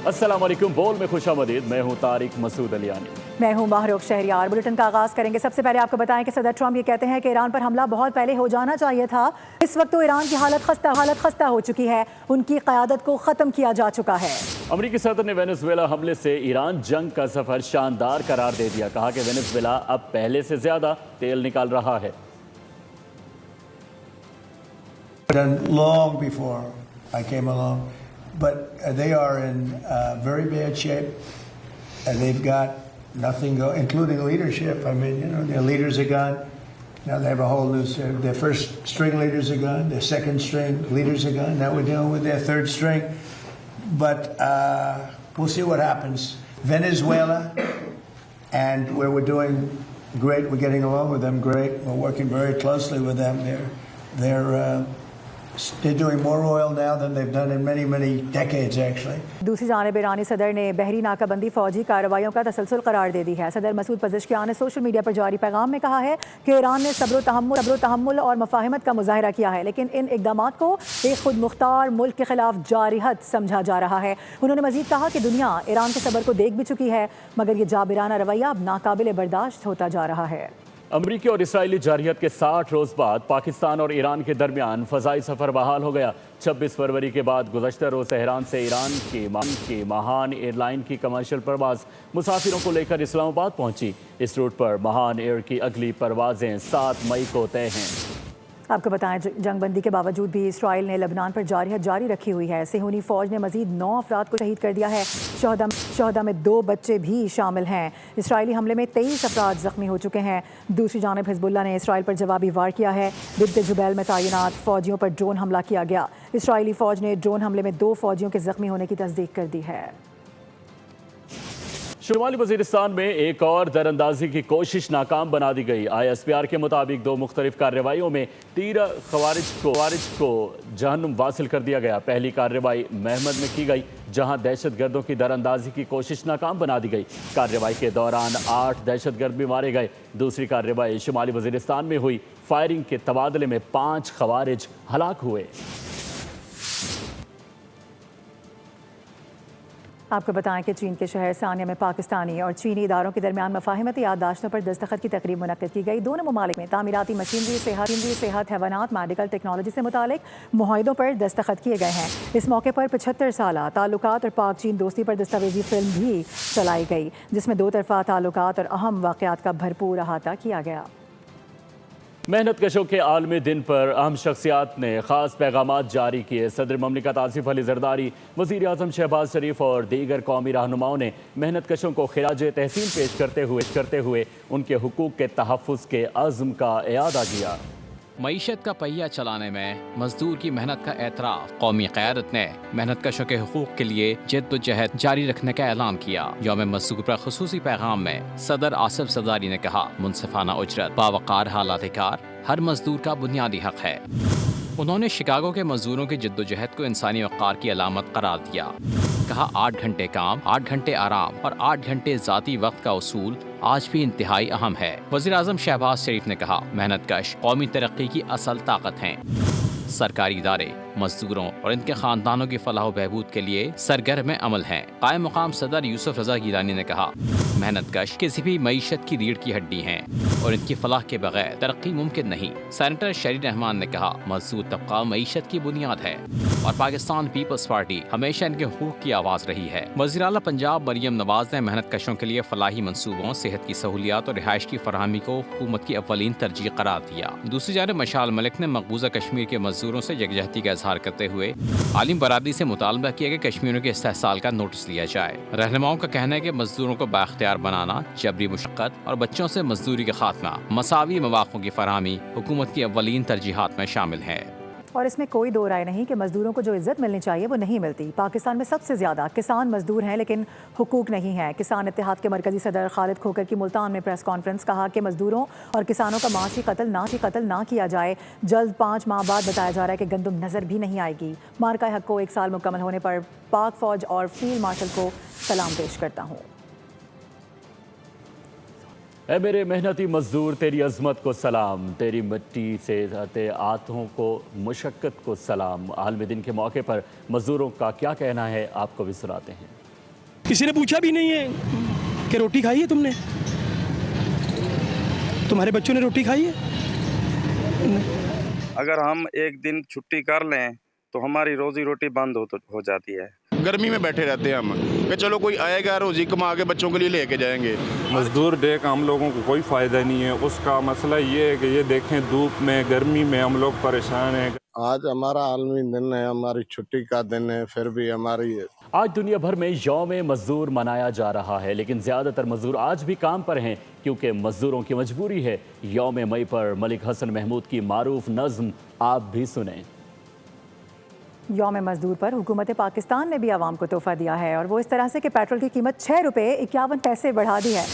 अस्सलाम वालेकुम। बोल में खुश आमदीद। मैं हूँ तारिक मसूद अलियानी। मैं हूँ माहरूख शहरियार। बुलेटिन का आगाज़ करेंगे। सबसे पहले आपको बताएं कि सदर ट्रंप ये कहते हैं कि ईरान पर हमला बहुत पहले हो जाना चाहिए था। इस वक्त तो ईरान की हालत खस्ता हो चुकी है। उनकी क़यादत को ख़त्म किया जा चुका है। अमरीकी सदर ने वेनेजुएला हमले से ईरान जंग का सफ़र शानदार करार दे दिया। कहा कि वेनेजुएला अब पहले से ज़्यादा तेल निकाल रहा है। Long before I came along, but they are in very bad shape, and they've got nothing going, including leadership. I mean, their leaders are gone. Now they have a whole new. Their first string leaders are gone. Their second string leaders are gone. Now we're dealing with their third string, but we'll see what happens. Venezuela, and where we're doing great, we're getting along with them great. We're working very closely with them. They're doing more oil now than they've done in many decades actually. दूसरी जानिब ईरानी सदर ने बहरी नाकाबंदी फौजी कार्रवाइयों का तसलसल करार दे दी है। सदर मसूद पज़ेश्कियान ने सोशल मीडिया पर जारी पैगाम में कहा है कि ईरान ने सब्र तहम्मुल और मफाहिमत का मुजाहिरा किया है, लेकिन इन इक़दामात को एक खुद मुख्तार मुल्क के खिलाफ जारिहत समझा जा रहा है। उन्होंने मजीद कहा कि दुनिया ईरान के सब्र को देख भी चुकी है, मगर ये जाबिराना रवैया अब नाकाबिल बर्दाश्त होता जा रहा है। अमरीकी और इसराइली जारहियत के 60 रोज़ बाद पाकिस्तान और ईरान के दरमियान फ़ज़ाई सफ़र बहाल हो गया। 26 फरवरी के बाद गुज़श्ता रोज़ तेहरान से ईरान की महान एयरलाइन की कमर्शियल परवाज़ मुसाफिरों को लेकर इस्लामाबाद पहुंची। इस रूट पर महान एयर की अगली परवाज़ें 7 मई को तय हैं। आपको बताएं, जंगबंदी के बावजूद भी इसराइल ने लबनान पर जारियत जारी रखी हुई है। सेहूनी फ़ौज ने मज़ीद 9 अफराद को शहीद कर दिया है। शहदा में 2 बच्चे भी शामिल हैं। इसराइली हमले में 23 अफराद ज़ख्मी हो चुके हैं। दूसरी जानिब हिज़्बुल्लाह ने इसराइल पर जवाबी वार किया है। बिद्द जुबैल में तैनात फ़ौजियों पर ड्रोन हमला किया गया। इसराइली फ़ौज ने ड्रोन हमले में 2 फ़ौजियों के ज़ख्मी होने की तस्दीक कर दी है। शुमाली वज़ीरिस्तान में एक और दरअंदाजी की कोशिश नाकाम बना दी गई। ISPR के मुताबिक 2 मुख्तलिफ कार्रवाइयों में 13 खवारिज को जहन्नुम वासिल कर दिया गया। पहली कार्रवाई महमद में की गई, जहां दहशतगर्दों की दरअंदाजी की कोशिश नाकाम बना दी गई। कार्रवाई के दौरान 8 दहशतगर्द भी मारे गए। दूसरी कार्रवाई शुमाली वज़ीरिस्तान में हुई। फायरिंग के तबादले में 5 खवारिज हलाक हुए। आपको बताएं कि चीन के शहर सानिया में पाकिस्तानी और चीनी इदारों के दरमियान मफाहिमती याददाश्तों पर दस्तखत की तकरीब मुनक्किद की गई। दोनों ममालिक में तामीराती मशीनरी, सेहत, हैवानात, मेडिकल टेक्नोलॉजी से मुतालिक मुआहिदों पर दस्तखत किए गए हैं। इस मौके पर 75 साला ताल्लुकात और पाक चीन दोस्ती पर दस्तावेजी फिल्म भी चलाई गई, जिसमें 2 तरफ़ा ताल्लुकात और अहम वाक़यात का भरपूर अहाता किया गया। मेहनत कशों के आलमी दिन पर अहम शख्सियात ने ख़ास पैगामात जारी किए। सदर ममलिकत आसिफ अली ज़रदारी, वज़ीर आज़म शहबाज शरीफ और दीगर कौमी रहनुमाओं ने मेहनत कशों को खिराज तहसीन पेश करते हुए उनके हुकूक के तहफ़्फ़ुज़ के अज़्म का इयादा किया। मईशत का पहिया चलाने में मजदूर की मेहनत का एतराफ़। कौमी क़यादत ने मेहनत कशों के हुकूक के लिए जद्दोजहद जारी रखने का ऐलान किया। यौम मज़दूर पर ख़ुसूसी पैगाम में सदर आसिफ ज़रदारी ने कहा, मुनसिफाना उजरत, बावकार हालात कार हर मजदूर का बुनियादी हक है। उन्होंने शिकागो के मजदूरों की जद्दोजहद को इंसानी वक़ार की अलामत करार दिया। कहा, 8 घंटे काम, 8 घंटे आराम और 8 घंटे ज़ाती वक्त का उसूल आज भी इंतहाई अहम है। वज़ीर आज़म शहबाज शरीफ ने कहा, मेहनत कश कौमी तरक्की की असल ताकत हैं। सरकारी इदारे मजदूरों और इनके ख़ानदानों की फलाह व बहबूद के लिए सरगर्म अमल हैं। कायम मुकाम सदर यूसुफ रज़ा गिलानी ने कहा, मेहनत कश किसी भी मईशत की रीढ़ की हड्डी हैं और इनकी फलाह के बगैर तरक्की मुमकिन नहीं। सेनेटर शरीर रहमान ने कहा, मजदूर तबका मईशत की बुनियाद है और पाकिस्तान पीपल्स पार्टी हमेशा इनके हुकूक की आवाज़ रही है। वज़ीर आला पंजाब मरियम नवाज ने मेहनत कशों के लिए फलाही मनसूबों, सेहत की सहूलियात और रिहाइश की फरहमी को हुकूमत की अव्वलीन तरजीह करार दिया। दूसरी जानब मशाल मलिक ने मकबूजा कश्मीर के मजदूरों से यकजहती का इजहार करते हुए आलिम बरादरी से मुतालबा किया कि कश्मीरियों के इस्तेहसाल का नोटिस लिया जाए। रहनुमाओं का कहना है कि मजदूरों को बाख्तियार बनाना, जबरी मुशक्कत और बच्चों से मजदूरी का खात्मा, मसावी मौक़ों की फरहमी हुकूमत की अव्वलीन तरजीहात में शामिल है। और इसमें कोई दो राय नहीं कि मज़दूरों को जो इज़्ज़त मिलनी चाहिए वो नहीं मिलती। पाकिस्तान में सबसे ज़्यादा किसान मज़दूर हैं, लेकिन हुकूक नहीं है। किसान इत्तेहाद के मरकज़ी सदर खालिद खोकर की मुल्तान में प्रेस कॉन्फ्रेंस, कहा कि मज़दूरों और किसानों का माशी कत्ल ना किया जाए। जल्द 5 माह बाद बताया जा रहा है कि गंदम नज़र भी नहीं आएगी। मार्का हक को 1 साल मुकम्मल होने पर पाक फ़ौज और फील्ड मार्शल को सलाम पेश करता हूँ। ऐ मेरे मेहनती मजदूर, तेरी अज़मत को सलाम, तेरी मिट्टी से आते हाथों को मुशक्क़त को सलाम। आलमी दिन के मौके पर मजदूरों का क्या कहना है, आपको भी सुनाते हैं। किसी ने पूछा भी नहीं है कि रोटी खाई है तुमने, तुम्हारे बच्चों ने रोटी खाई है। अगर हम एक दिन छुट्टी कर लें तो हमारी रोजी रोटी बंद हो जाती है। गर्मी में बैठे रहते हैं हम कि चलो कोई आएगा रोजी कमा के बच्चों के लिए लेके जाएंगे। मजदूर डे का हम लोगों को कोई फ़ायदा नहीं है। उसका मसला ये है कि ये देखें धूप में गर्मी में हम लोग परेशान हैं। आज हमारा आलमी दिन है, हमारी छुट्टी का दिन है, फिर भी हमारी आज दुनिया भर में यौम मजदूर मनाया जा रहा है, लेकिन ज़्यादातर मजदूर आज भी काम पर हैं क्योंकि मजदूरों की मजबूरी है। यौम मई पर मलिक हसन महमूद की मारूफ नज़्म आप भी सुनें। यौम मजदूर पर हुकूमत पाकिस्तान ने भी आवाम को तोहफा दिया है और वो इस तरह से कि पेट्रोल की कीमत 6 रुपये 51 पैसे बढ़ा दी है,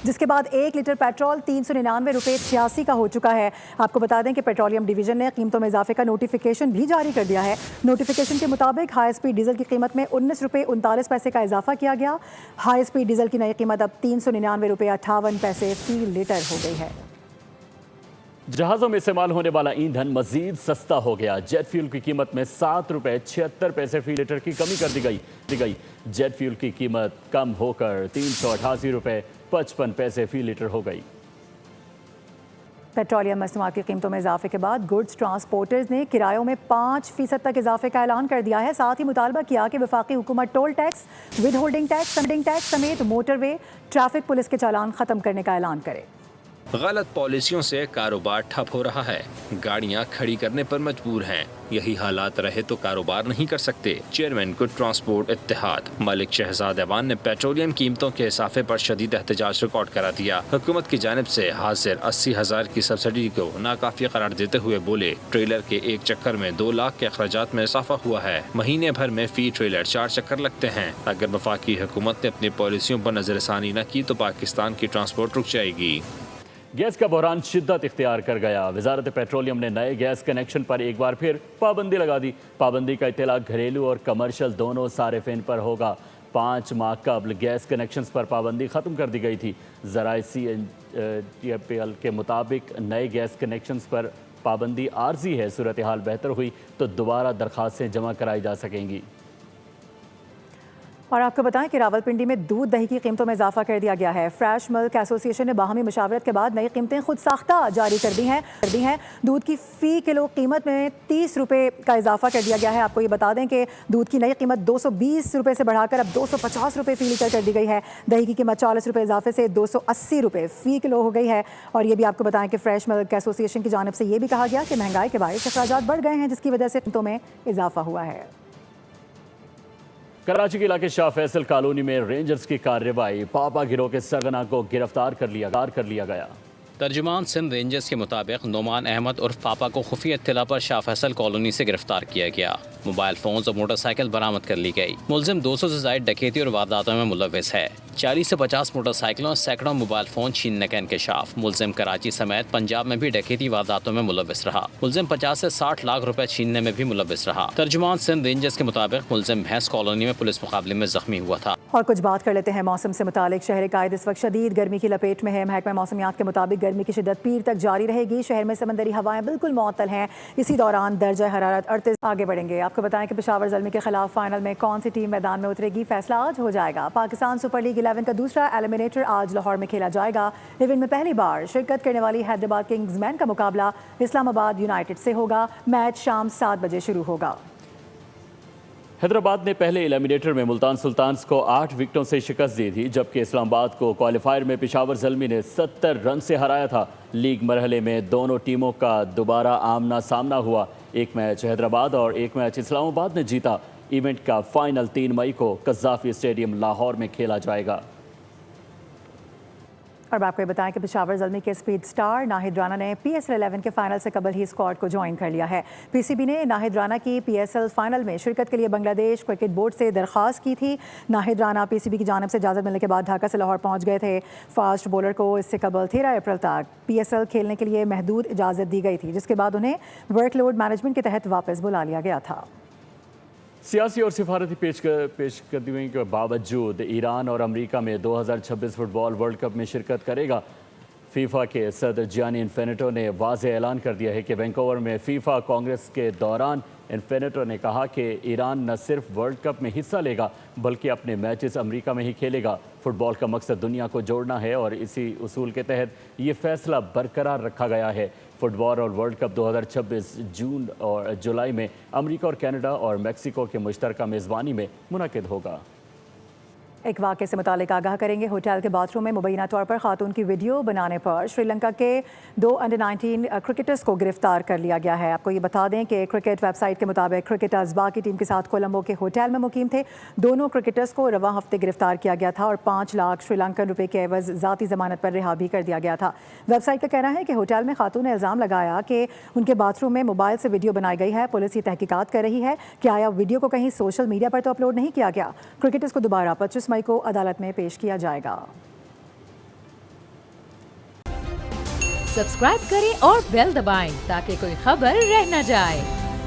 जिसके बाद 1 लीटर पेट्रोल 399 रुपये 86 का हो चुका है। आपको बता दें कि पेट्रोलियम डिवीज़न ने कीमतों में इजाफे का नोटिफिकेशन भी जारी कर दिया है। नोटिफिकेशन के मुताबिक हाई स्पीड डीजल की कीमत में 19 रुपये 39 पैसे का इजाफा किया गया। हाई स्पीड डीजल की नई कीमत अब 399 रुपये 58 पैसे फी लीटर हो गई है। जहाज़ों में इस्तेमाल होने वाला ईंधन मजीद सस्ता हो गया। जेट फ्यूल की कीमत में 7 रुपये 76 पैसे फी लीटर की कमी कर दी गई। जेट फ्यूल की कीमत कम होकर 388 रुपये 55 पैसे फी लीटर हो गई। पेट्रोलियम मसनूआत की कीमतों में इजाफे के बाद गुड्स ट्रांसपोर्टर्स ने किरायों में 5% तक इजाफे का ऐलान कर दिया है। साथ ही मुतालबा किया कि वफाकी हुकूमत toll tax, with holding tax समेत मोटरवे ट्रैफिक पुलिस के चालान ख़त्म करने का ऐलान करे। गलत पॉलिसियों से कारोबार ठप हो रहा है, गाड़ियां खड़ी करने पर मजबूर हैं। यही हालात रहे तो कारोबार नहीं कर सकते। चेयरमैन गुड ट्रांसपोर्ट इत्तेहाद मलिक शहजाद ऐवान ने पेट्रोलियम कीमतों के इजाफे पर शदीद एहतजाज रिकॉर्ड करा दिया। हुकूमत की जानिब से हाजिर 80,000 की सब्सिडी को नाकाफी करार देते हुए बोले, ट्रेलर के एक चक्कर में 2 लाख के अखराजात में इजाफा हुआ है। महीने भर में फी ट्रेलर 4 चक्कर लगते हैं। अगर वफाकी हुकूमत ने अपनी पॉलिसियों पर नजरसानी न की तो पाकिस्तान की ट्रांसपोर्ट रुक जाएगी। गैस का बहरान शिद्दत इख्तियार कर गया। वजारत पेट्रोलियम ने नए गैस कनेक्शन पर एक बार फिर पाबंदी लगा दी। पाबंदी का इत्तला घरेलू और कमर्शियल दोनों सारिफिन पर होगा। 5 माह कबल गैस कनेक्शंस पर पाबंदी ख़त्म कर दी गई थी। ज़राए CNTPL के मुताबिक नए गैस कनेक्शंस पर पाबंदी आर्जी है। सूरत हाल बेहतर हुई तो दोबारा दरख्वास्तें जमा कराई जा सकेंगी। और आपको बताएं कि रावलपिंडी में दूध दही की कीमतों में इजाफा कर दिया गया है। फ्रेश मिल्क एसोसिएशन ने बाहमी मशावरत के बाद नई कीमतें खुद साख्ता जारी कर दी हैं। दूध की फ़ी किलो कीमत में 30 रुपये का इजाफा कर दिया गया है। आपको ये बता दें कि दूध की नई कीमत 220 रुपये से बढ़ाकर अब 250 रुपये फ़ी लीटर कर दी गई है। दही की कीमत 40 रुपये इजाफे से 280 रुपये फ़ी किलो हो गई है। और ये भी आपको बताएं कि फ्रेश मिल्क एसोसिएशन की जानिब से ये भी कहा गया कि महंगाई के बायस अखराजात बढ़ गए हैं, जिसकी वजह से कीमतों में इजाफा हुआ है। कराची के इलाके शाह फैसल कॉलोनी में रेंजर्स की कार्रवाई, पापा गिरोह के सरगना को गिरफ्तार कर लिया गया। तर्जुमान सिंध रेंजर्स के मुताबिक नोमान अहमद और पापा को खुफिया इत्तला पर शाह फैसल कॉलोनी से गिरफ्तार किया गया। मोबाइल फोन और मोटरसाइकिल बरामद कर ली गई। मुलजिम 200 से ज्यादा डकैती और वारदातों में मुलविस है। 40 से 50 मोटरसाइकिलों और सैकड़ों मोबाइल फोन छीनने का इंकशाफ। मुलजिम कराची समेत पंजाब में भी डकैती वारदातों में मुलविस रहा। मुलजिम 50 से 60 लाख रुपए छीनने में भी मुलविस रहा। तर्जुमान सिंध रेंजर्स के मुताबिक मुलजिम भैंस कॉलोनी में पुलिस मुकाबले में जख्मी हुआ था। और कुछ बात कर लेते हैं मौसम से मुतालिक। शहर कायद इस वक्त शदीद गर्मी की लपेट में है। महकमा मौसमियात के मुताबिक गर्मी की शिद्दत पीर तक जारी रहेगी। शहर में समंदरी हवाएं बिल्कुल मुअत्तल हैं। इसी दौरान दर्जा हरारत 38। आगे बढ़ेंगे, आपको बताएं कि पेशावर ज़ल्मी के खिलाफ फाइनल में कौन सी टीम मैदान में उतरेगी, फैसला आज हो जाएगा। पाकिस्तान सुपर लीग 11 का दूसरा एलिमिनेटर आज लाहौर में खेला जाएगा। इवेंट में पहली बार शिरकत करने वाली हैदराबाद किंग्समैन का मुकाबला इस्लामाबाद यूनाइटेड से होगा। मैच शाम 7 बजे शुरू होगा। हैदराबाद ने पहले एलिमिनेटर में मुल्तान सुल्तान्स को 8 विकेटों से शिकस्त दी थी, जबकि इस्लामाबाद को क्वालिफायर में पेशावर ज़ल्मी ने 70 रन से हराया था। लीग मरहले में दोनों टीमों का दोबारा आमना सामना हुआ। एक मैच हैदराबाद और एक मैच इस्लामाबाद ने जीता। इवेंट का फाइनल 3 मई को कज़ाफ़ी स्टेडियम लाहौर में खेला जाएगा। और आपको बताएं कि पेशावर ज़ल्मी के स्पीड स्टार नाहिद राना ने PSL 11 के फाइनल से कबल ही स्क्वाड को ज्वाइन कर लिया है। PCB ने नाहिद राना की PSL फाइनल में शिरकत के लिए बांग्लादेश क्रिकेट बोर्ड से दरख्वास्त की थी। नाहिद राना PCB की जानिब से इजाज़त मिलने के बाद ढाका से लाहौर पहुंच गए थे। फास्ट बॉलर को इससे कबल 13 अप्रैल तक PSL खेलने के लिए महदूद इजाज़त दी गई थी, जिसके बाद उन्हें वर्कलोड मैनेजमेंट के तहत वापस बुला लिया गया था। सियासी और सिफारती पेशकदमी के बावजूद ईरान और अमेरिका में 2026 फुटबॉल वर्ल्ड कप में शिरकत करेगा। फीफा के सदर जियानी इन्फेनिटो ने वाज़ेह ऐलान कर दिया है कि वैंकूवर में फीफा कांग्रेस के दौरान इन्फिनिटो ने कहा कि ईरान न सिर्फ वर्ल्ड कप में हिस्सा लेगा बल्कि अपने मैचेस अमेरिका में ही खेलेगा। फुटबॉल का मकसद दुनिया को जोड़ना है और इसी उसूल के तहत ये फैसला बरकरार रखा गया है। फुटबॉल और वर्ल्ड कप 2026 जून और जुलाई में अमेरिका और कनाडा और मेक्सिको के मुश्तरका मेज़बानी में मुनक़िद होगा। एक वाक़े से मुतालिक आगाह करेंगे। होटल के बाथरूम में मुबैना तौर पर खातून की वीडियो बनाने पर श्रीलंका के 2 अंडर-19 क्रिकेटर्स को गिरफ्तार कर लिया गया है। आपको ये बता दें कि क्रिकेट वेबसाइट के मुताबिक क्रिकेटर्स बाकी टीम के साथ कोलंबो के होटल में मुकीम थे। दोनों क्रिकेटर्स को रवा हफ्ते गिरफ्तार किया गया था और 5 लाख श्रीलंकन रुपए के एवज ज़ाती ज़मानत पर रिहा भी कर दिया गया था। वेबसाइट का कहना है कि होटल में खातून ने इल्ज़ाम लगाया कि उनके बाथरूम में मोबाइल से वीडियो बनाई गई है। पुलिस ये तहकीकात कर रही है कि आया वीडियो को कहीं सोशल मीडिया पर तो अपलोड नहीं किया गया। क्रिकेटर्स को दोबारा 25 मई को अदालत में पेश किया जाएगा। सब्सक्राइब करें और बेल दबाएं ताकि कोई खबर रह न जाए।